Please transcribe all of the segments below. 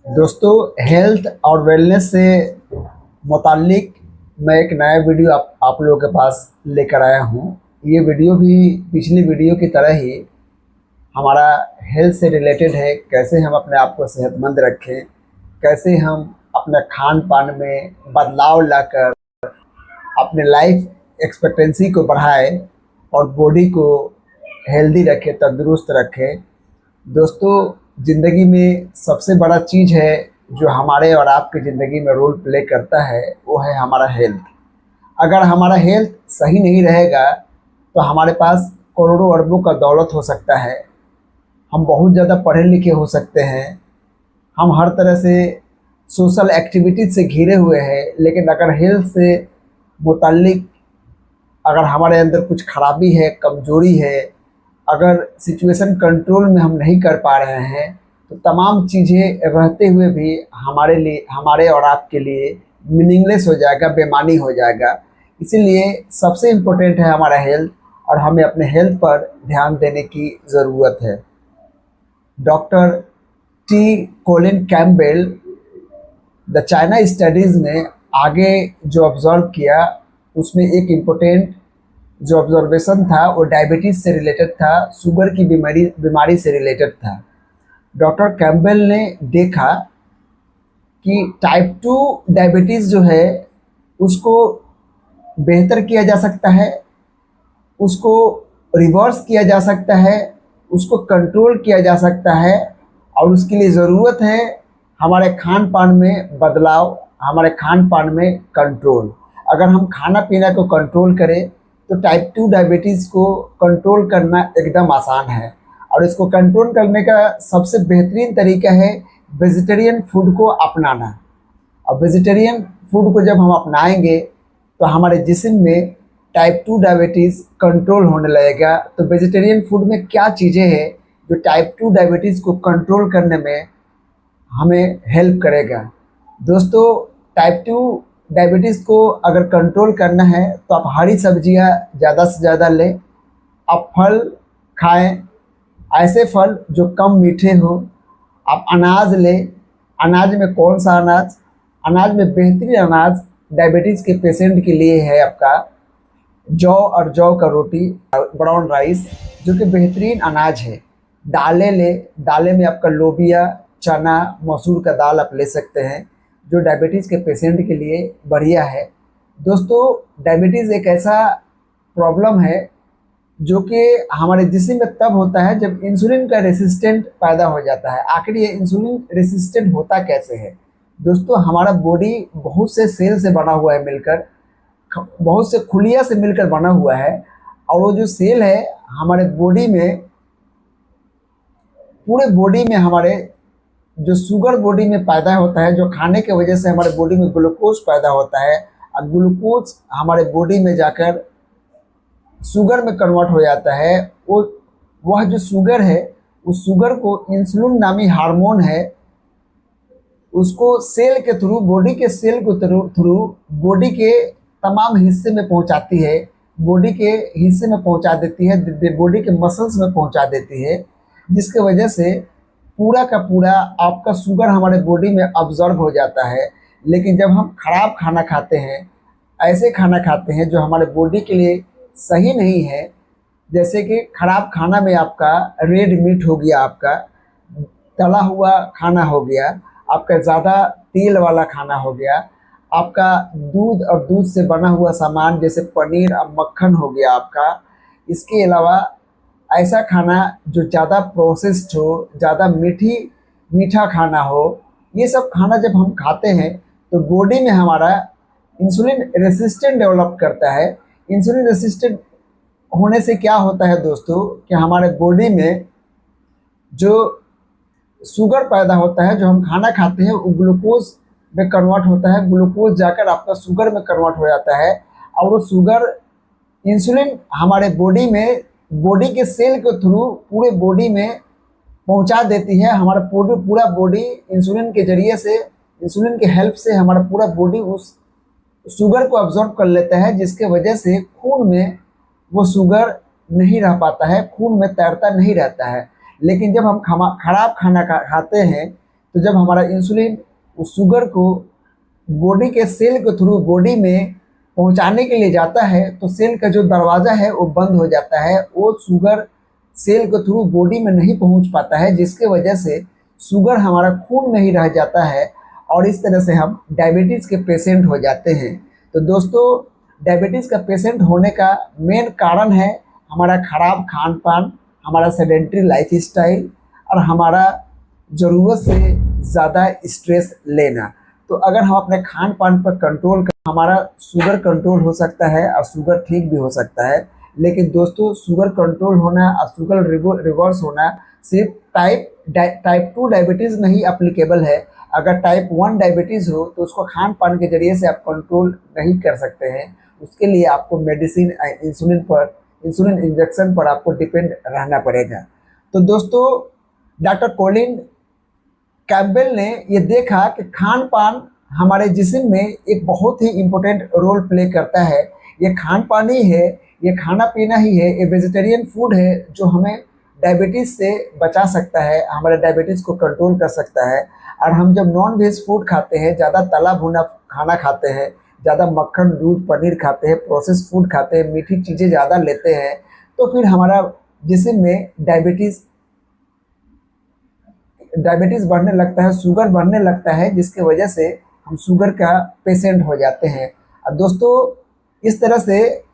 दोस्तों, हेल्थ और वेलनेस से मुताल्लिक मैं एक नया वीडियो आप लोगों के पास लेकर आया हूँ। ये वीडियो भी पिछली वीडियो की तरह ही हमारा हेल्थ से रिलेटेड है। कैसे हम अपने आप को सेहतमंद रखें, कैसे हम अपने खान पान में बदलाव लाकर अपने लाइफ एक्सपेक्टेंसी को बढ़ाएं और बॉडी को हेल्दी रखें, तंदुरुस्त रखें। दोस्तों, ज़िंदगी में सबसे बड़ा चीज़ है जो हमारे और आपकी ज़िंदगी में रोल प्ले करता है, वो है हमारा हेल्थ। अगर हमारा हेल्थ सही नहीं रहेगा तो हमारे पास करोड़ों अरबों का दौलत हो सकता है, हम बहुत ज़्यादा पढ़े लिखे हो सकते हैं, हम हर तरह से सोशल एक्टिविटीज़ से घिरे हुए हैं, लेकिन अगर हेल्थ से मुतल्लिक अगर हमारे अंदर कुछ खराबी है, कमज़ोरी है, अगर सिचुएशन कंट्रोल में हम नहीं कर पा रहे हैं, तो तमाम चीज़ें रहते हुए भी हमारे लिए, हमारे और आपके लिए मीनिंगलेस हो जाएगा, बेमानी हो जाएगा। इसीलिए सबसे इम्पोर्टेंट है हमारा हेल्थ और हमें अपने हेल्थ पर ध्यान देने की ज़रूरत है। Doctor T Colin Campbell the China studies में आगे जो ऑब्ज़र्व किया, उसमें एक इम्पोर्टेंट जो ऑब्जर्वेशन था वो डायबिटीज़ से रिलेटेड था, शुगर की बीमारी बीमारी से रिलेटेड था। डॉक्टर कैम्पबेल ने देखा कि टाइप 2 डायबिटीज़ जो है उसको बेहतर किया जा सकता है, उसको रिवर्स किया जा सकता है, उसको कंट्रोल किया जा सकता है, और उसके लिए ज़रूरत है हमारे खान पान में बदलाव, हमारे खान पान में कंट्रोल। अगर हम खाना पीना को कंट्रोल करें तो टाइप 2 डायबिटीज़ को कंट्रोल करना एकदम आसान है। और इसको कंट्रोल करने का सबसे बेहतरीन तरीका है वेजिटेरियन फूड को अपनाना। अब वेजिटेरियन फूड को जब हम अपनाएंगे तो हमारे जिस्म में टाइप 2 डायबिटीज़ कंट्रोल होने लगेगा। तो वेजिटेरियन फूड में क्या चीज़ें हैं जो टाइप 2 डायबिटीज़ को कंट्रोल करने में हमें हेल्प करेगा? दोस्तों, टाइप 2 डायबिटीज़ को अगर कंट्रोल करना है तो आप हरी सब्जियां ज़्यादा से ज़्यादा लें, आप फल खाएं, ऐसे फल जो कम मीठे हो। आप अनाज लें। अनाज में कौन सा अनाज? अनाज में बेहतरीन अनाज डायबिटीज़ के पेशेंट के लिए है आपका जौ और जौ का रोटी, ब्राउन राइस, जो कि बेहतरीन अनाज है। दालें लें। दालें में आपका लोबिया, चना, मसूर का दाल आप ले सकते हैं, जो डायबिटीज़ के पेशेंट के लिए बढ़िया है। दोस्तों, डायबिटीज़ एक ऐसा प्रॉब्लम है जो कि हमारे जिस्म में तब होता है जब इंसुलिन का रेसिस्टेंट पैदा हो जाता है। आखिर ये इंसुलिन रेसिस्टेंट होता कैसे है? दोस्तों, हमारा बॉडी बहुत से सेल से बना हुआ है, मिलकर बहुत से खुलिया से मिलकर बना हुआ है। और वो जो सेल है हमारे बॉडी में, पूरे बॉडी में हमारे जो शुगर बॉडी में पैदा होता है, जो खाने की वजह से हमारे बॉडी में ग्लूकोज पैदा होता है, और ग्लूकोज हमारे बॉडी में जाकर शुगर में कन्वर्ट हो जाता है। वो वह जो शुगर है, उस शुगर को इंसुलिन नामी हार्मोन है, उसको सेल के थ्रू, बॉडी के सेल के थ्रू बॉडी के तमाम हिस्से में पहुंचाती है, बॉडी के हिस्से में पहुंचा देती है, बॉडी के मसल्स में पहुंचा देती है, जिसके वजह से पूरा का पूरा आपका शुगर हमारे बॉडी में अब्जॉर्ब हो जाता है। लेकिन जब हम खराब खाना खाते हैं, ऐसे खाना खाते हैं जो हमारे बॉडी के लिए सही नहीं है, जैसे कि खराब खाना में आपका रेड मीट हो गया, आपका तला हुआ खाना हो गया, आपका ज़्यादा तेल वाला खाना हो गया, आपका दूध और दूध से बना हुआ सामान जैसे पनीर और मक्खन हो गया आपका। इसके अलावा ऐसा खाना जो ज़्यादा प्रोसेस्ड हो, ज़्यादा मीठा खाना हो, ये सब खाना जब हम खाते हैं तो बॉडी में हमारा इंसुलिन रेसिस्टेंट डेवलप करता है। इंसुलिन रेसिस्टेंट होने से क्या होता है दोस्तों, कि हमारे बॉडी में जो शुगर पैदा होता है, जो हम खाना खाते हैं, वो ग्लूकोज में कन्वर्ट होता है, ग्लूकोज जाकर आपका शुगर में कन्वर्ट हो जाता है, और वो शुगर इंसुलिन हमारे बॉडी में, बॉडी के सेल के थ्रू पूरे बॉडी में पहुंचा देती है। हमारा पूरा बॉडी इंसुलिन के जरिए से, इंसुलिन के हेल्प से हमारा पूरा बॉडी उस शुगर को अब्जॉर्ब कर लेता है, जिसके वजह से खून में वो शुगर नहीं रह पाता है, खून में तैरता नहीं रहता है। लेकिन जब हम खराब खाना खाते हैं, तो जब हमारा इंसुलिन उस शुगर को बॉडी के सेल के थ्रू बॉडी में पहुंचाने के लिए जाता है, तो सेल का जो दरवाज़ा है वो बंद हो जाता है, वो शुगर सेल के थ्रू बॉडी में नहीं पहुंच पाता है, जिसके वजह से शुगर हमारा खून में ही रह जाता है और इस तरह से हम डायबिटीज़ के पेशेंट हो जाते हैं। तो दोस्तों, डायबिटीज़ का पेशेंट होने का मेन कारण है हमारा खराब खान पान, हमारा सेडेंट्री लाइफ स्टाइल और हमारा ज़रूरत से ज़्यादा स्ट्रेस लेना। तो अगर हम अपने खान पान पर कंट्रोल कर, हमारा शुगर कंट्रोल हो सकता है और शुगर ठीक भी हो सकता है। लेकिन दोस्तों, शुगर कंट्रोल होना और शुगर रिवर्स होना सिर्फ टाइप 2 डायबिटीज़ में ही अप्लीकेबल है। अगर टाइप 1 डायबिटीज़ हो तो उसको खान पान के ज़रिए से आप कंट्रोल नहीं कर सकते हैं। उसके लिए आपको मेडिसिन इंसुलिन इंजेक्शन पर आपको डिपेंड रहना पड़ेगा। तो दोस्तों, डॉक्टर कॉलिन कैम्पबेल ने ये देखा कि खान पान हमारे जिस्म में एक बहुत ही इम्पोर्टेंट रोल प्ले करता है। ये खान पान ही है, ये खाना पीना ही है, ये वेजिटेरियन फूड है जो हमें डायबिटीज़ से बचा सकता है, हमारे डायबिटीज़ को कंट्रोल कर सकता है। और हम जब नॉन वेज फूड खाते हैं, ज़्यादा तला भुना खाना खाते हैं, ज़्यादा मक्खन दूध पनीर खाते हैं, प्रोसेस फूड खाते हैं, मीठी चीज़ें ज़्यादा लेते हैं, तो फिर हमारा जिस्म में डायबिटीज़ बढ़ने लगता है, शुगर बढ़ने लगता है, जिसके वजह से हम शुगर का पेशेंट हो जाते हैं। और दोस्तों, इस तरह से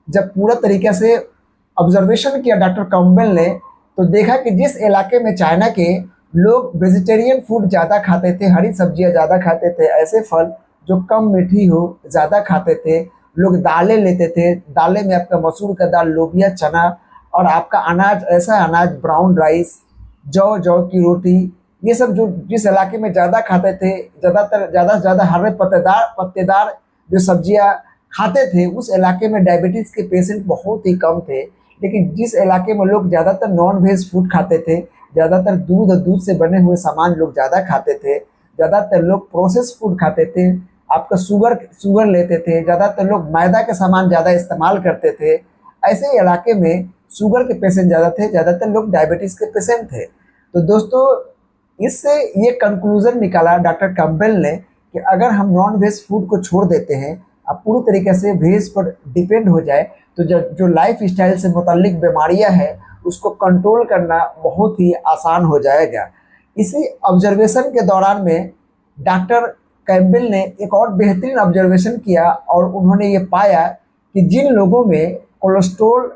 जब पूरा तरीके से ऑब्जर्वेशन किया डॉक्टर कैम्पबेल ने, तो देखा कि जिस इलाके में चाइना के लोग वेजिटेरियन फूड ज़्यादा खाते थे, हरी सब्जियां ज़्यादा खाते थे, ऐसे फल जो कम मीठी हो ज़्यादा खाते थे, लोग दालें लेते थे, दालें में आपका मसूर का दाल, लोबिया, चना और आपका अनाज, ऐसा अनाज ब्राउन राइस, जौ की रोटी, ये सब जो जिस इलाके में ज़्यादा खाते थे, ज़्यादा से ज़्यादा हरे पत्तेदार जो सब्जियां खाते थे, उस इलाके में डायबिटीज़ के पेशेंट बहुत ही कम थे। लेकिन जिस इलाके में लोग ज़्यादातर नॉन वेज फूड खाते थे, ज़्यादातर दूध और दूध से बने हुए सामान लोग ज़्यादा खाते थे, ज़्यादातर लोग प्रोसेस फूड खाते थे, आपका शुगर लेते थे, ज़्यादातर लोग मैदा के सामान ज़्यादा इस्तेमाल करते थे, ऐसे इलाके में शुगर के पेशेंट ज़्यादा थे, ज़्यादातर लोग डायबिटीज़ के पेशेंट थे। तो दोस्तों, इससे ये कंक्लूज़न निकाला डॉक्टर कैम्पबेल ने कि अगर हम नॉन वेज फूड को छोड़ देते हैं, अब पूरी तरीके से वेज पर डिपेंड हो जाए, तो जो लाइफ स्टाइल से मुतल्लिक बीमारियां हैं उसको कंट्रोल करना बहुत ही आसान हो जाएगा। इसी ऑब्जर्वेशन के दौरान में डॉक्टर कैम्पबेल ने एक और बेहतरीन ऑब्जर्वेशन किया और उन्होंने ये पाया कि जिन लोगों में कोलेस्ट्रॉल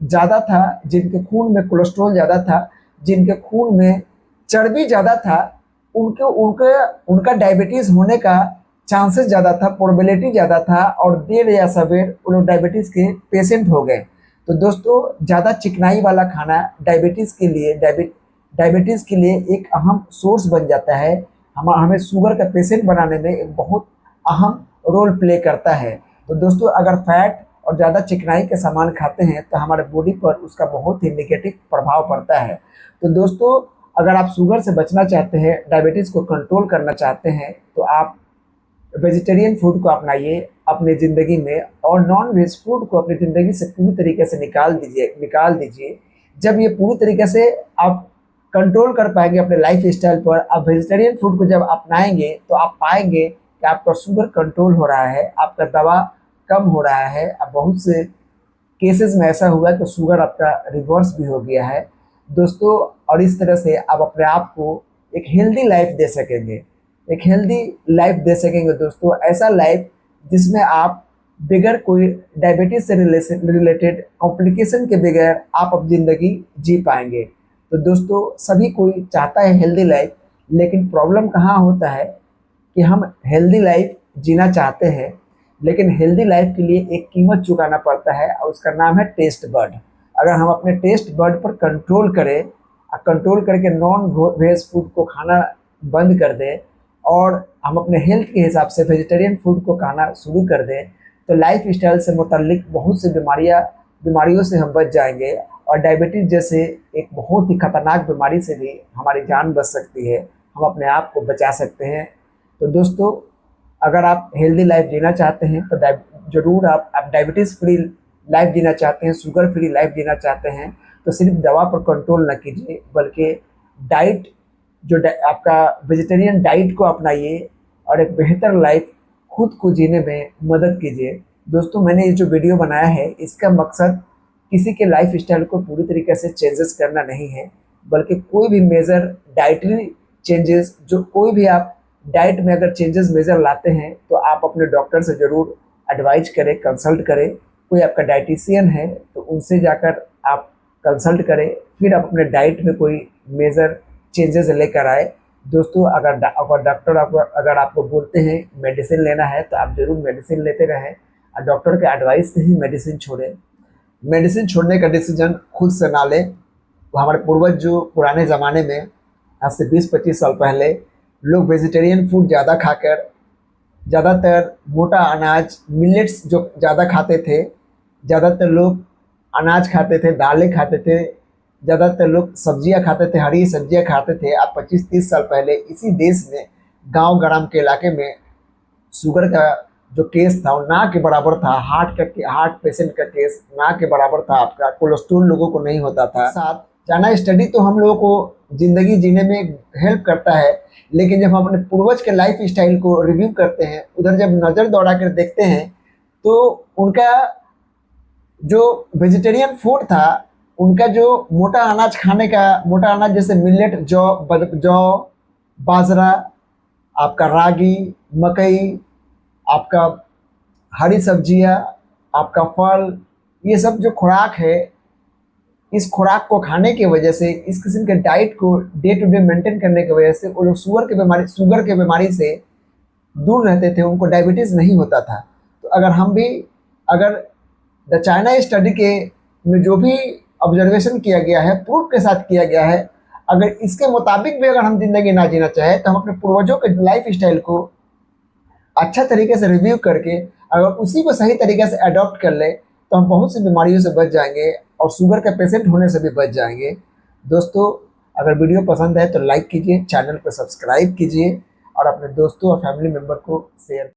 ज़्यादा था, जिनके खून में कोलेस्ट्रॉल ज़्यादा था, जिनके खून में चर्बी ज़्यादा था, उनके उनके उनका डायबिटीज़ होने का चांसेस ज़्यादा था, प्रोबेबिलिटी ज़्यादा था और देर या सवेर वो लोग डायबिटीज़ के पेशेंट हो गए। तो दोस्तों, ज़्यादा चिकनाई वाला खाना डायबिटीज़ के लिए एक अहम सोर्स बन जाता है, हमें शुगर का पेशेंट बनाने में एक बहुत अहम रोल प्ले करता है। तो दोस्तों, अगर फैट और ज़्यादा चिकनाई के सामान खाते हैं तो हमारे बॉडी पर उसका बहुत ही नेगेटिव प्रभाव पड़ता है। तो दोस्तों, अगर आप शुगर से बचना चाहते हैं, डायबिटीज़ को कंट्रोल करना चाहते हैं, तो आप वेजिटेरियन फूड को अपनाइए अपनी ज़िंदगी में और नॉन वेज फूड को अपनी ज़िंदगी से पूरी तरीके से निकाल दीजिए। जब ये पूरी तरीके से आप कंट्रोल कर पाएंगे अपने लाइफ स्टाइल पर, आप वेजिटेरियन फूड को जब अपनाएंगे तो आप पाएंगे कि आपका शुगर कंट्रोल हो रहा है, आपका दवा कम हो रहा है। अब बहुत से केसेस में ऐसा हुआ कि शुगर आपका रिवर्स भी हो गया है दोस्तों। और इस तरह से आप अपने आप को एक हेल्दी लाइफ दे सकेंगे, दोस्तों। ऐसा लाइफ जिसमें आप बगैर कोई डायबिटीज़ से रिलेटेड कॉम्प्लिकेशन के बगैर आप अपनी ज़िंदगी जी पाएंगे। तो दोस्तों, सभी कोई चाहता है हेल्दी लाइफ, लेकिन प्रॉब्लम कहाँ होता है कि हम हेल्दी लाइफ जीना चाहते हैं, लेकिन हेल्दी लाइफ के लिए एक कीमत चुकाना पड़ता है और उसका नाम है टेस्ट बर्ड। अगर हम अपने टेस्ट बर्ड पर कंट्रोल करें, कंट्रोल करके नॉन वेज फूड को खाना बंद कर दें और हम अपने हेल्थ के हिसाब से वेजिटेरियन फूड को खाना शुरू कर दें, तो लाइफ स्टाइल से मुतल्लिक बहुत सी बीमारियों से हम बच जाएंगे और डायबिटीज़ जैसे एक बहुत ही खतरनाक बीमारी से भी हमारी जान बच सकती है, हम अपने आप को बचा सकते हैं। तो दोस्तों, अगर आप हेल्दी लाइफ जीना चाहते हैं तो ज़रूर आप डायबिटीज़ फ्री लाइफ जीना चाहते हैं, शुगर फ्री लाइफ जीना चाहते हैं, तो सिर्फ दवा पर कंट्रोल न कीजिए, बल्कि डाइट जो आपका वेजिटेरियन डाइट को अपनाइए और एक बेहतर लाइफ खुद को जीने में मदद कीजिए। दोस्तों, मैंने ये जो वीडियो बनाया है इसका मकसद किसी के लाइफ स्टाइल को पूरी तरीके से चेंजेस करना नहीं है, बल्कि कोई भी मेजर डाइटरी चेंजेस, जो कोई भी आप डाइट में अगर चेंजेस मेजर लाते हैं तो आप अपने डॉक्टर से ज़रूर एडवाइज करें, कंसल्ट करें। कोई आपका डाइटिशियन है तो उनसे जाकर आप कंसल्ट करें, फिर आप अपने डाइट में कोई मेजर चेंजेस लेकर आए। दोस्तों, अगर डॉक्टर अगर आपको बोलते हैं मेडिसिन लेना है तो आप ज़रूर मेडिसिन लेते रहें और डॉक्टर के एडवाइस से ही मेडिसिन छोड़ें। मेडिसिन छोड़ने का डिसीजन खुद से ना लें। वो हमारे पूर्वज जो पुराने ज़माने में आज से 20-25 साल पहले लोग वेजिटेरियन फूड ज़्यादा खाकर, ज़्यादातर मोटा अनाज मिलेट्स जो ज़्यादा खाते थे, ज़्यादातर लोग अनाज खाते थे, दालें खाते थे, ज़्यादातर लोग सब्जियां खाते थे, हरी सब्जियां खाते थे। अब 25-30 साल पहले इसी देश में गांव ग्राम के इलाके में शुगर का जो केस था वो ना के बराबर था। हार्ट पेशेंट का केस ना के बराबर था। आपका कोलेस्ट्रोल लोगों को नहीं होता था। साथ चाइना स्टडी तो हम लोगों को ज़िंदगी जीने में हेल्प करता है, लेकिन जब हम अपने पूर्वज के लाइफ स्टाइल को रिव्यू करते हैं, उधर जब नज़र दौड़ा कर देखते हैं तो उनका जो वेजिटेरियन फूड था, उनका जो मोटा अनाज खाने का, मोटा अनाज जैसे मिलेट, जौ, बाजरा, आपका रागी, मकई, आपका हरी सब्जियां, आपका फल, ये सब जो खुराक है, इस खुराक को खाने की वजह से, इस किस्म के डाइट को डे टू डे मेंटेन करने की वजह से वो लोग शुगर के बीमारी से दूर रहते थे, उनको डायबिटीज़ नहीं होता था। तो अगर द चाइना स्टडी के में जो भी ऑब्जर्वेशन किया गया है, प्रूफ के साथ किया गया है, अगर इसके मुताबिक भी अगर हम ज़िंदगी ना जीना चाहें तो हम अपने पूर्वजों के लाइफ स्टाइल को अच्छा तरीके से रिव्यू करके अगर उसी को सही तरीके से अडॉप्ट कर ले तो हम बहुत सी बीमारियों से बच जाएंगे और शुगर का पेशेंट होने से भी बच जाएंगे। दोस्तों, अगर वीडियो पसंद है तो लाइक कीजिए, चैनल को सब्सक्राइब कीजिए और अपने दोस्तों और फैमिली मेम्बर को शेयर